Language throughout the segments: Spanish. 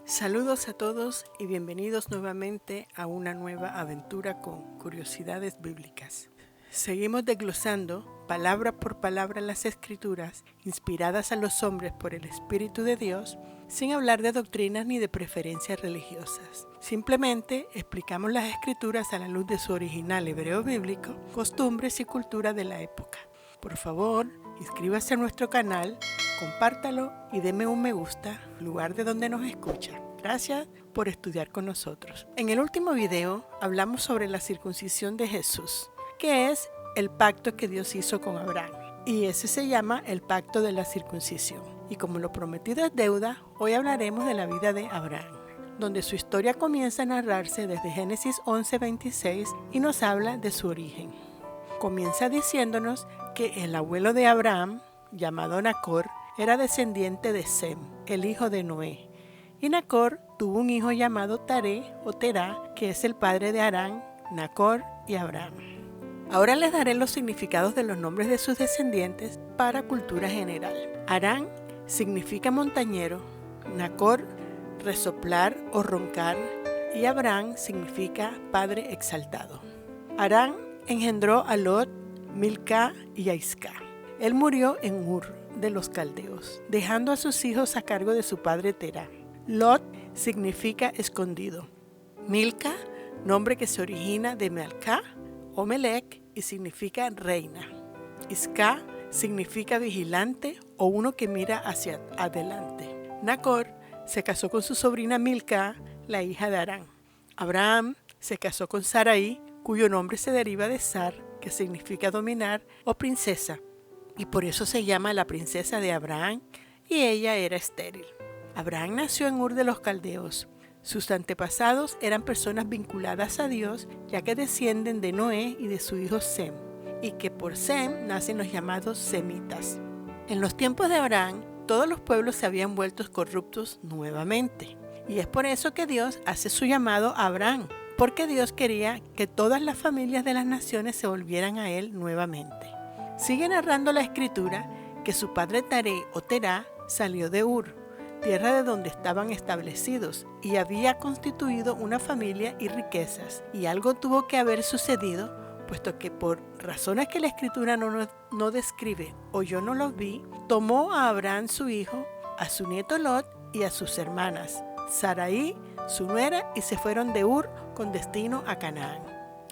Saludos a todos y bienvenidos nuevamente a una nueva aventura con curiosidades bíblicas. Seguimos desglosando palabra por palabra las escrituras inspiradas a los hombres por el Espíritu de Dios, sin hablar de doctrinas ni de preferencias religiosas. Simplemente explicamos las escrituras a la luz de su original hebreo bíblico, costumbres y cultura de la época. Por favor, inscríbase a nuestro canal, compártalo y deme un me gusta, lugar de donde nos escucha. Gracias por estudiar con nosotros. En el último video hablamos sobre la circuncisión de Jesús, que es el pacto que Dios hizo con Abraham. Y ese se llama el pacto de la circuncisión. Y como lo prometido es deuda, hoy hablaremos de la vida de Abraham, donde su historia comienza a narrarse desde Génesis 11:26 y nos habla de su origen. Comienza diciéndonos que el abuelo de Abraham, llamado Nacor, era descendiente de Sem, el hijo de Noé. Y Nacor tuvo un hijo llamado Taré o Terá, que es el padre de Harán, Nacor y Abraham. Ahora les daré los significados de los nombres de sus descendientes para cultura general. Harán significa montañero, Nacor, resoplar o roncar, y Abraham significa padre exaltado. Harán engendró a Lot, Milca y a Isca. Él murió en Ur de los caldeos, dejando a sus hijos a cargo de su padre Terá. Lot significa escondido. Milca, nombre que se origina de Melca o Melec y significa reina. Isca significa vigilante o uno que mira hacia adelante. Nacor se casó con su sobrina Milca, la hija de Harán. Abraham se casó con Sarai, cuyo nombre se deriva de Sar, que significa dominar o princesa, y por eso se llama la princesa de Abraham, y ella era estéril. Abraham nació en Ur de los Caldeos. Sus antepasados eran personas vinculadas a Dios, ya que descienden de Noé y de su hijo Sem, y que por Sem nacen los llamados semitas. En los tiempos de Abraham, todos los pueblos se habían vuelto corruptos nuevamente, y es por eso que Dios hace su llamado a Abraham, porque Dios quería que todas las familias de las naciones se volvieran a Él nuevamente. Sigue narrando la escritura que su padre Taré o Terá salió de Ur, tierra de donde estaban establecidos, y había constituido una familia y riquezas, y algo tuvo que haber sucedido, puesto que por razones que la escritura no describe o yo no los vi, tomó a Abraham su hijo, a su nieto Lot y a sus hermanas, Sarai, su nuera, y se fueron de Ur con destino a Canaán.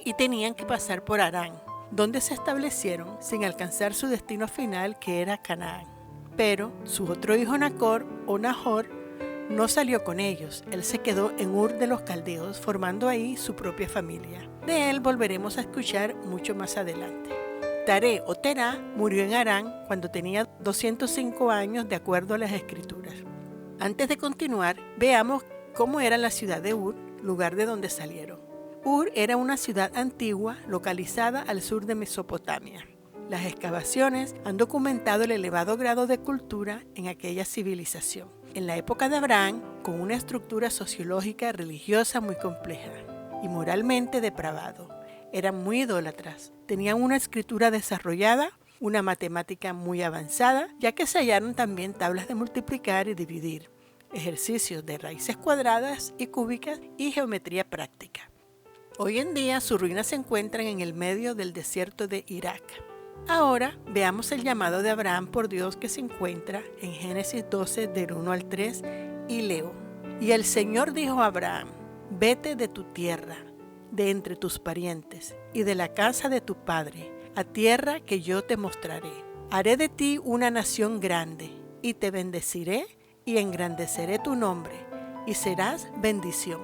Y tenían que pasar por Harán, donde se establecieron sin alcanzar su destino final, que era Canaán. Pero su otro hijo Nacor o Nahor no salió con ellos. Él se quedó en Ur de los Caldeos, formando ahí su propia familia. De él volveremos a escuchar mucho más adelante. Taré o Terá murió en Harán cuando tenía 205 años, de acuerdo a las escrituras. Antes de continuar, veamos cómo era la ciudad de Ur, lugar de donde salieron. Ur era una ciudad antigua localizada al sur de Mesopotamia. Las excavaciones han documentado el elevado grado de cultura en aquella civilización. En la época de Abraham, con una estructura sociológica religiosa muy compleja y moralmente depravado. Eran muy idólatras, tenían una escritura desarrollada, una matemática muy avanzada, ya que se hallaron también tablas de multiplicar y dividir, ejercicios de raíces cuadradas y cúbicas y geometría práctica. Hoy en día sus ruinas se encuentran en el medio del desierto de Irak. Ahora veamos el llamado de Abraham por Dios que se encuentra en Génesis 12 del 1 al 3 y leo. Y el Señor dijo a Abraham, vete de tu tierra, de entre tus parientes y de la casa de tu padre, a tierra que yo te mostraré. Haré de ti una nación grande y te bendeciré y engrandeceré tu nombre y serás bendición.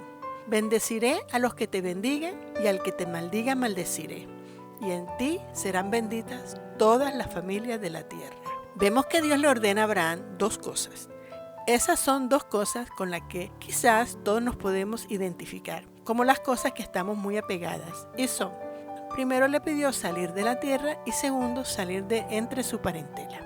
Bendeciré a los que te bendigan y al que te maldiga maldeciré. Y en ti serán benditas todas las familias de la tierra. Vemos que Dios le ordena a Abraham dos cosas. Esas son dos cosas con las que quizás todos nos podemos identificar, como las cosas que estamos muy apegadas. Y son, primero le pidió salir de la tierra y segundo, salir de entre su parentela.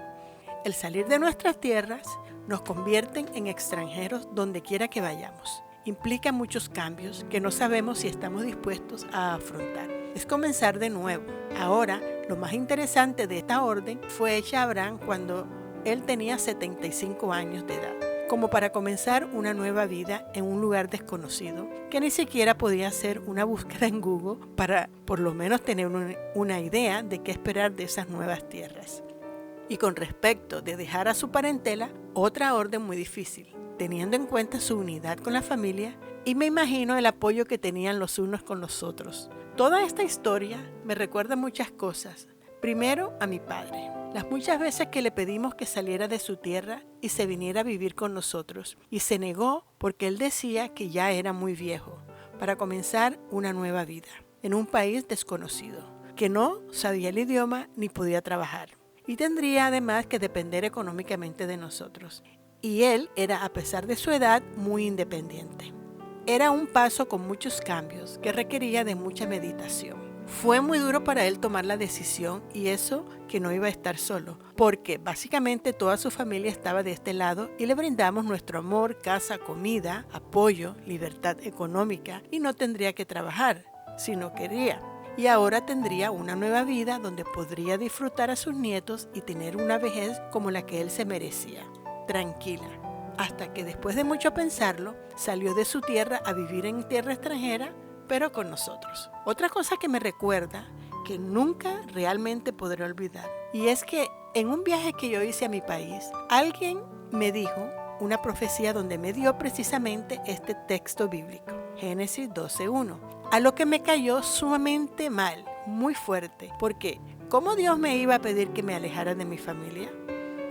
El salir de nuestras tierras nos convierten en extranjeros donde quiera que vayamos. Implica muchos cambios que no sabemos si estamos dispuestos a afrontar. Es comenzar de nuevo. Ahora, lo más interesante de esta orden fue hecha a Abraham cuando él tenía 75 años de edad. como para comenzar una nueva vida en un lugar desconocido, que ni siquiera podía hacer una búsqueda en Google para por lo menos tener una idea de qué esperar de esas nuevas tierras. Y con respecto de dejar a su parentela, otra orden muy difícil, teniendo en cuenta su unidad con la familia y me imagino el apoyo que tenían los unos con los otros. Toda esta historia me recuerda muchas cosas. Primero, a mi padre. Las muchas veces que le pedimos que saliera de su tierra y se viniera a vivir con nosotros, y se negó porque él decía que ya era muy viejo para comenzar una nueva vida en un país desconocido, que no sabía el idioma ni podía trabajar, y tendría además que depender económicamente de nosotros. Y él era, a pesar de su edad, muy independiente. Era un paso con muchos cambios que requería de mucha meditación. Fue muy duro para él tomar la decisión y eso que no iba a estar solo, porque básicamente toda su familia estaba de este lado y le brindamos nuestro amor, casa, comida, apoyo, libertad económica y no tendría que trabajar si no quería. Y ahora tendría una nueva vida donde podría disfrutar a sus nietos y tener una vejez como la que él se merecía, tranquila. Hasta que después de mucho pensarlo, salió de su tierra a vivir en tierra extranjera, pero con nosotros. Otra cosa que me recuerda, que nunca realmente podré olvidar, y es que en un viaje que yo hice a mi país, alguien me dijo una profecía donde me dio precisamente este texto bíblico, Génesis 12:1, a lo que me cayó sumamente mal, muy fuerte, porque ¿cómo Dios me iba a pedir que me alejara de mi familia?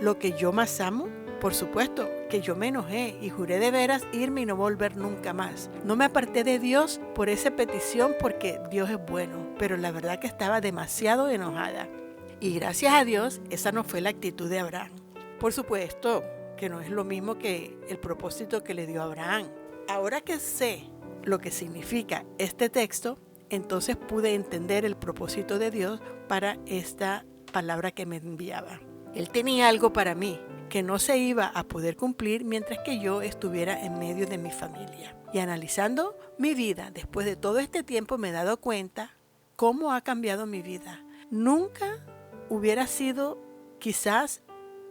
Lo que yo más amo. Por supuesto que yo me enojé y juré de veras irme y no volver nunca más. No me aparté de Dios por esa petición porque Dios es bueno, pero la verdad que estaba demasiado enojada. Y gracias a Dios, esa no fue la actitud de Abraham. Por supuesto que no es lo mismo que el propósito que le dio Abraham. Ahora que sé lo que significa este texto, entonces pude entender el propósito de Dios para esta palabra que me enviaba. Él tenía algo para mí que no se iba a poder cumplir mientras que yo estuviera en medio de mi familia. Y analizando mi vida después de todo este tiempo me he dado cuenta cómo ha cambiado mi vida. Nunca hubiera sido quizás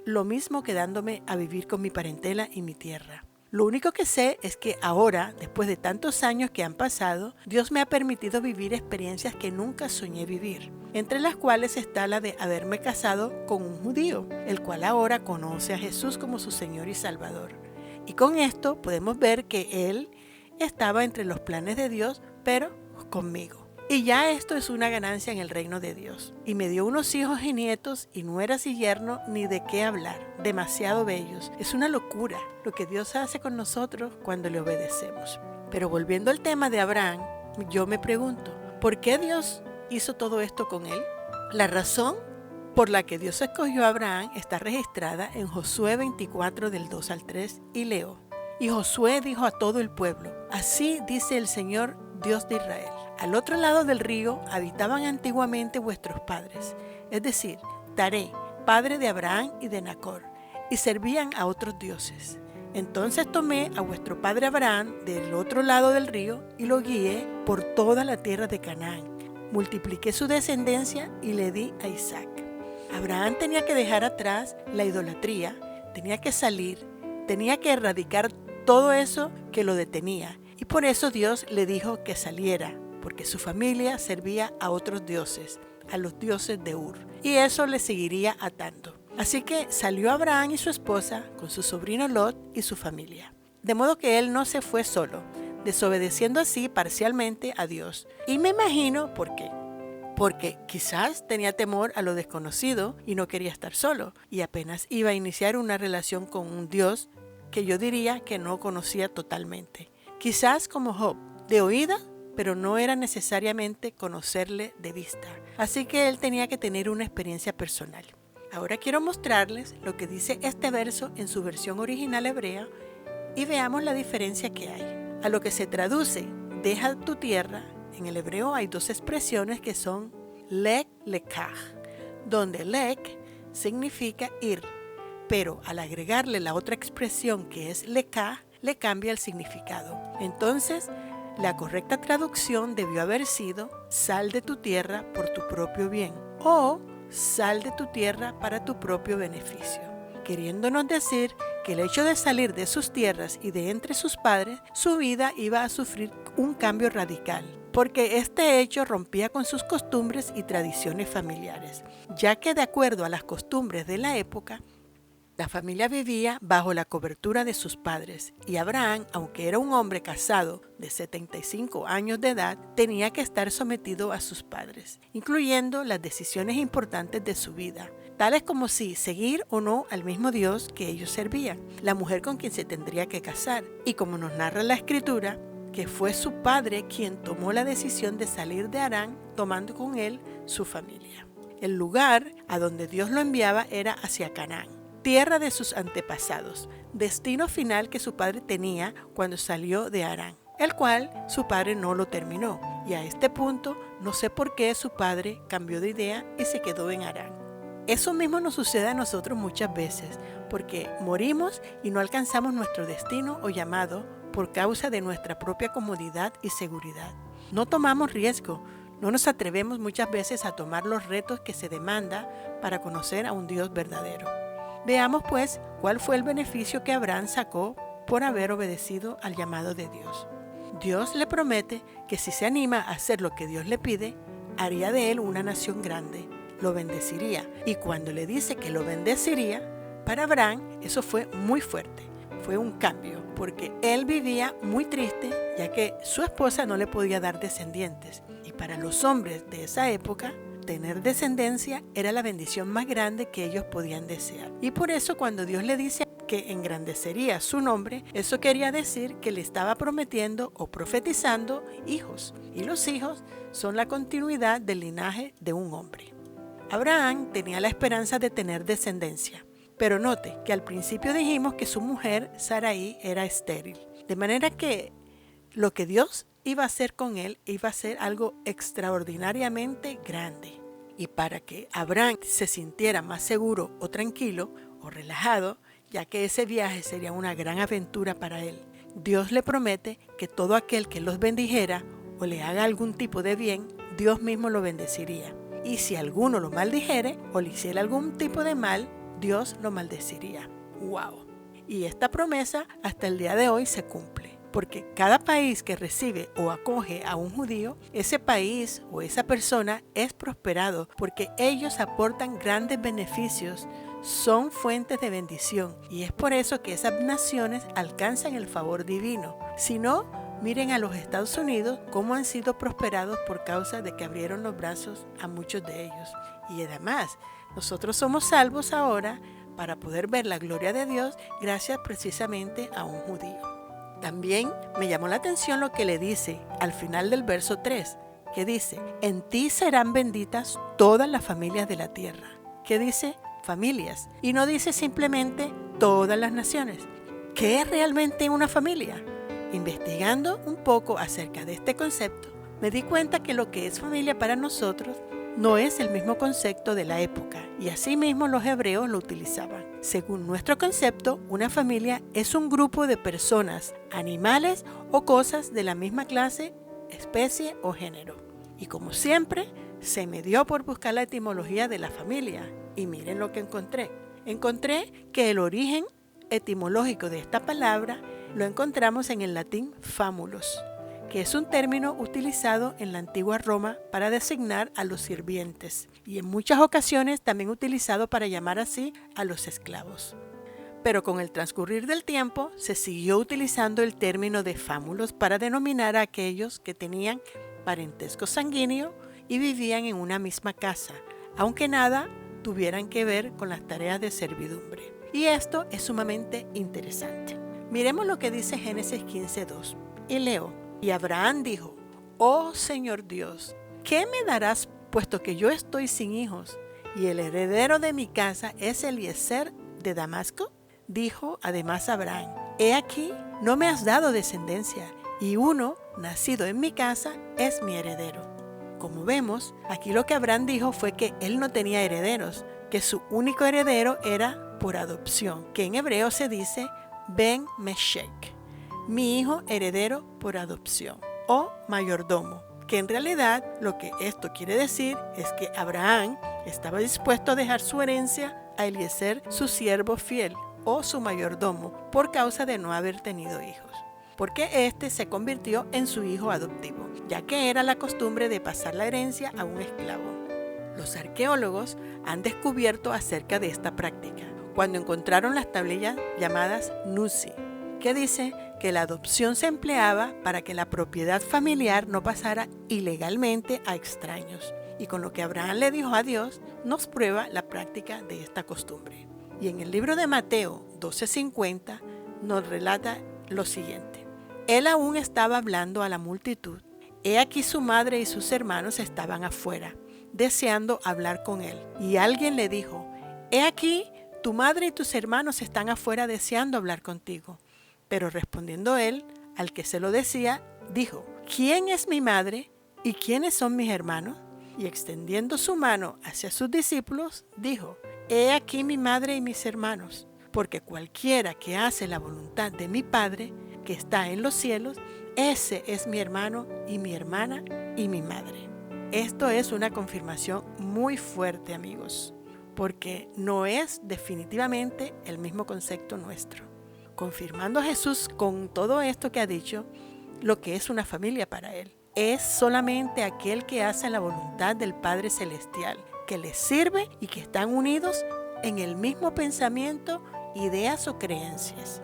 lo mismo quedándome a vivir con mi parentela y mi tierra. Lo único que sé es que ahora, después de tantos años que han pasado, Dios me ha permitido vivir experiencias que nunca soñé vivir, entre las cuales está la de haberme casado con un judío, el cual ahora conoce a Jesús como su Señor y Salvador. Y con esto podemos ver que Él estaba entre los planes de Dios, pero conmigo. Y ya esto es una ganancia en el reino de Dios. Y me dio unos hijos y nietos y nueras y yernos, ni de qué hablar. Demasiado bellos. Es una locura lo que Dios hace con nosotros cuando le obedecemos. Pero volviendo al tema de Abraham, yo me pregunto, ¿por qué Dios hizo todo esto con él? La razón por la que Dios escogió a Abraham está registrada en Josué 24 del 2 al 3 y leo. Y Josué dijo a todo el pueblo, así dice el Señor Dios de Israel. Al otro lado del río habitaban antiguamente vuestros padres, es decir, Taré, padre de Abraham y de Nacor, y servían a otros dioses. Entonces tomé a vuestro padre Abraham del otro lado del río y lo guié por toda la tierra de Canaán. Multipliqué su descendencia y le di a Isaac. Abraham tenía que dejar atrás la idolatría, tenía que salir, tenía que erradicar todo eso que lo detenía. Y por eso Dios le dijo que saliera, porque su familia servía a otros dioses, a los dioses de Ur, y eso le seguiría atando. Así que salió Abraham y su esposa con su sobrino Lot y su familia. De modo que él no se fue solo, desobedeciendo así parcialmente a Dios. Y me imagino por qué. Porque quizás tenía temor a lo desconocido y no quería estar solo, y apenas iba a iniciar una relación con un Dios que yo diría que no conocía totalmente. Quizás como Job, de oída, pero no era necesariamente conocerle de vista. Así que él tenía que tener una experiencia personal. Ahora quiero mostrarles lo que dice este verso en su versión original hebrea y veamos la diferencia que hay. A lo que se traduce, deja tu tierra, en el hebreo hay dos expresiones que son lek, lekaj, donde lek significa ir, pero al agregarle la otra expresión que es lekaj, le cambia el significado. Entonces, la correcta traducción debió haber sido sal de tu tierra por tu propio bien o sal de tu tierra para tu propio beneficio, queriéndonos decir que el hecho de salir de sus tierras y de entre sus padres, su vida iba a sufrir un cambio radical, porque este hecho rompía con sus costumbres y tradiciones familiares, ya que de acuerdo a las costumbres de la época, la familia vivía bajo la cobertura de sus padres y Abraham, aunque era un hombre casado de 75 años de edad, tenía que estar sometido a sus padres, incluyendo las decisiones importantes de su vida, tales como si seguir o no al mismo Dios que ellos servían, la mujer con quien se tendría que casar, y como nos narra la Escritura, que fue su padre quien tomó la decisión de salir de Harán, tomando con él su familia. El lugar a donde Dios lo enviaba era hacia Canaán, tierra de sus antepasados, destino final que su padre tenía cuando salió de Harán, el cual su padre no lo terminó, y a este punto no sé por qué su padre cambió de idea y se quedó en Harán. Eso mismo nos sucede a nosotros muchas veces, porque morimos y no alcanzamos nuestro destino o llamado por causa de nuestra propia comodidad y seguridad. No tomamos riesgo, no nos atrevemos muchas veces a tomar los retos que se demanda para conocer a un Dios verdadero. Veamos pues cuál fue el beneficio que Abraham sacó por haber obedecido al llamado de Dios. Dios le promete que si se anima a hacer lo que Dios le pide, haría de él una nación grande, lo bendeciría. Y cuando le dice que lo bendeciría, para Abraham eso fue muy fuerte, fue un cambio, porque él vivía muy triste ya que su esposa no le podía dar descendientes. Y para los hombres de esa época, tener descendencia era la bendición más grande que ellos podían desear. Y por eso cuando Dios le dice que engrandecería su nombre, eso quería decir que le estaba prometiendo o profetizando hijos. Y los hijos son la continuidad del linaje de un hombre. Abraham tenía la esperanza de tener descendencia. Pero note que al principio dijimos que su mujer, Sarai, era estéril. De manera que lo que Dios iba a hacer con él iba a ser algo extraordinariamente grande. Y para que Abraham se sintiera más seguro o tranquilo o relajado, ya que ese viaje sería una gran aventura para él, Dios le promete que todo aquel que los bendijera o le haga algún tipo de bien, Dios mismo lo bendeciría. Y si alguno lo maldijere o le hiciera algún tipo de mal, Dios lo maldeciría. ¡Wow! Y esta promesa hasta el día de hoy se cumple, porque cada país que recibe o acoge a un judío, ese país o esa persona es prosperado, porque ellos aportan grandes beneficios, son fuentes de bendición, y es por eso que esas naciones alcanzan el favor divino. Si no, miren a los Estados Unidos cómo han sido prosperados por causa de que abrieron los brazos a muchos de ellos. Y además, nosotros somos salvos ahora para poder ver la gloria de Dios gracias precisamente a un judío. También me llamó la atención lo que le dice al final del verso 3, que dice, en ti serán benditas todas las familias de la tierra. ¿Qué dice? Familias. Y no dice simplemente todas las naciones. ¿Qué es realmente una familia? Investigando un poco acerca de este concepto, me di cuenta que lo que es familia para nosotros no es el mismo concepto de la época, y así mismo los hebreos lo utilizaban. Según nuestro concepto, una familia es un grupo de personas, animales o cosas de la misma clase, especie o género. Y como siempre, se me dio por buscar la etimología de la familia, y miren lo que encontré. Encontré que el origen etimológico de esta palabra lo encontramos en el latín famulus, que es un término utilizado en la antigua Roma para designar a los sirvientes y en muchas ocasiones también utilizado para llamar así a los esclavos. Pero con el transcurrir del tiempo se siguió utilizando el término de famulos para denominar a aquellos que tenían parentesco sanguíneo y vivían en una misma casa, aunque nada tuvieran que ver con las tareas de servidumbre. Y esto es sumamente interesante. Miremos lo que dice Génesis 15:2 y leo. Y Abraham dijo, oh Señor Dios, ¿qué me darás puesto que yo estoy sin hijos y el heredero de mi casa es Eliezer de Damasco? Dijo además Abraham, he aquí, no me has dado descendencia y uno nacido en mi casa es mi heredero. Como vemos, aquí lo que Abraham dijo fue que él no tenía herederos, que su único heredero era por adopción, que en hebreo se dice Ben Meshek, mi hijo heredero por adopción, o mayordomo, que en realidad lo que esto quiere decir es que Abraham estaba dispuesto a dejar su herencia a Eliezer, su siervo fiel, o su mayordomo por causa de no haber tenido hijos, porque éste se convirtió en su hijo adoptivo, ya que era la costumbre de pasar la herencia a un esclavo. Los arqueólogos han descubierto acerca de esta práctica cuando encontraron las tablillas llamadas Nuzi, que dice que la adopción se empleaba para que la propiedad familiar no pasara ilegalmente a extraños. Y con lo que Abraham le dijo a Dios, nos prueba la práctica de esta costumbre. Y en el libro de Mateo 12:50 nos relata lo siguiente. Él aún estaba hablando a la multitud. He aquí su madre y sus hermanos estaban afuera, deseando hablar con él. Y alguien le dijo, he aquí, tu madre y tus hermanos están afuera deseando hablar contigo. Pero respondiendo él, al que se lo decía, dijo, ¿quién es mi madre y quiénes son mis hermanos? Y extendiendo su mano hacia sus discípulos, dijo, he aquí mi madre y mis hermanos, porque cualquiera que hace la voluntad de mi Padre, que está en los cielos, ese es mi hermano y mi hermana y mi madre. Esto es una confirmación muy fuerte, amigos, porque no es definitivamente el mismo concepto nuestro. Confirmando a Jesús con todo esto que ha dicho, lo que es una familia para él. Es solamente aquel que hace la voluntad del Padre Celestial, que les sirve y que están unidos en el mismo pensamiento, ideas o creencias.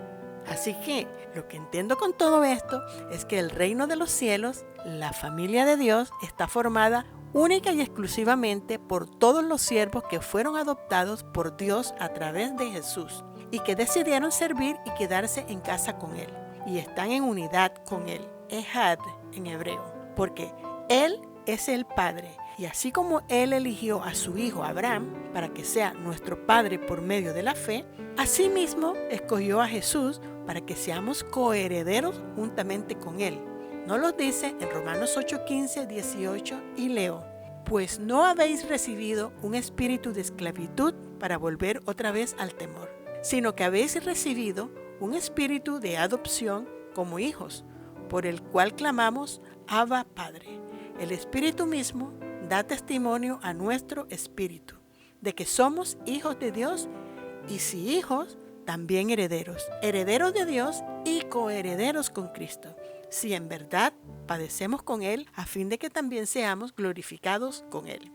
Así que lo que entiendo con todo esto es que el reino de los cielos, la familia de Dios, está formada única y exclusivamente por todos los siervos que fueron adoptados por Dios a través de Jesús y que decidieron servir y quedarse en casa con Él y están en unidad con Él, Ehad en hebreo, porque Él es el Padre y así como Él eligió a su hijo Abraham para que sea nuestro Padre por medio de la fe, asimismo escogió a Jesús para que seamos coherederos juntamente con Él. Nos lo dice en Romanos 8:15, 18 y leo, pues no habéis recibido un espíritu de esclavitud para volver otra vez al temor, sino que habéis recibido un espíritu de adopción como hijos, por el cual clamamos, Abba Padre. El Espíritu mismo da testimonio a nuestro espíritu de que somos hijos de Dios y si hijos, también herederos, herederos de Dios y coherederos con Cristo, si en verdad padecemos con Él, a fin de que también seamos glorificados con Él.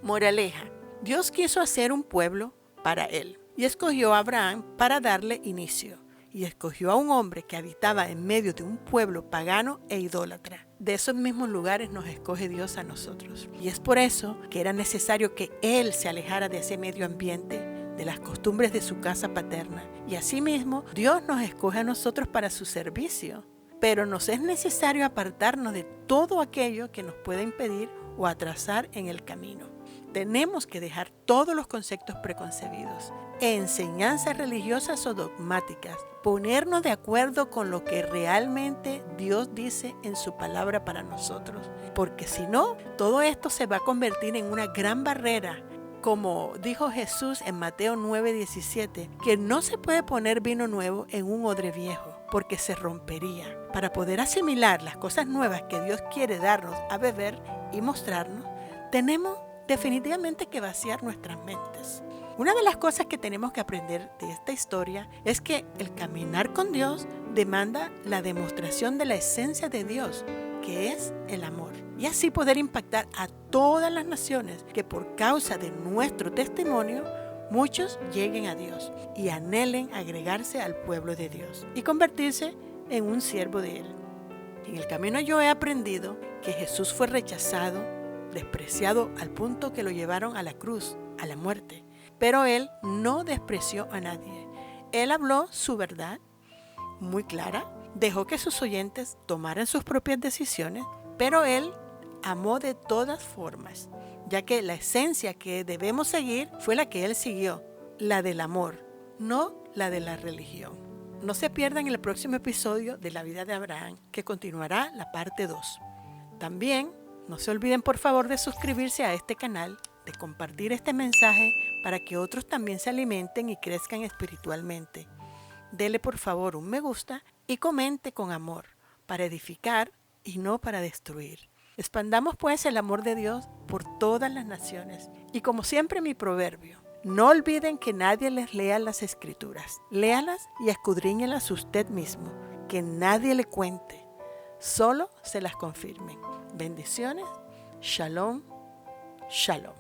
Moraleja, Dios quiso hacer un pueblo para Él y escogió a Abraham para darle inicio. Y escogió a un hombre que habitaba en medio de un pueblo pagano e idólatra. De esos mismos lugares nos escoge Dios a nosotros. Y es por eso que era necesario que Él se alejara de ese medio ambiente, de las costumbres de su casa paterna. Y asimismo, Dios nos escoge a nosotros para su servicio. Pero nos es necesario apartarnos de todo aquello que nos pueda impedir o atrasar en el camino. Tenemos que dejar todos los conceptos preconcebidos, enseñanzas religiosas o dogmáticas, ponernos de acuerdo con lo que realmente Dios dice en su palabra para nosotros, porque si no, todo esto se va a convertir en una gran barrera, como dijo Jesús en Mateo 9:17, que no se puede poner vino nuevo en un odre viejo, porque se rompería. Para poder asimilar las cosas nuevas que Dios quiere darnos a beber y mostrarnos, tenemos definitivamente que vaciar nuestras mentes. Una de las cosas que tenemos que aprender de esta historia es que el caminar con Dios demanda la demostración de la esencia de Dios, que es el amor. Y así poder impactar a todas las naciones que por causa de nuestro testimonio muchos lleguen a Dios y anhelen agregarse al pueblo de Dios y convertirse en un siervo de Él. En el camino yo he aprendido que Jesús fue rechazado, despreciado al punto que lo llevaron a la cruz, a la muerte. Pero Él no despreció a nadie. Él habló su verdad muy clara, dejó que sus oyentes tomaran sus propias decisiones, pero Él amó de todas formas, ya que la esencia que debemos seguir fue la que Él siguió, la del amor, no la de la religión. No se pierdan el próximo episodio de la vida de Abraham, que continuará la parte 2. También no se olviden por favor de suscribirse a este canal, de compartir este mensaje para que otros también se alimenten y crezcan espiritualmente. Dele por favor un me gusta y comente con amor, para edificar y no para destruir. Expandamos pues el amor de Dios por todas las naciones. Y como siempre mi proverbio, No olviden que nadie les lea las escrituras. Léalas y escudriñelas usted mismo. Que nadie le cuente. Solo se las confirmen. Bendiciones. Shalom. Shalom.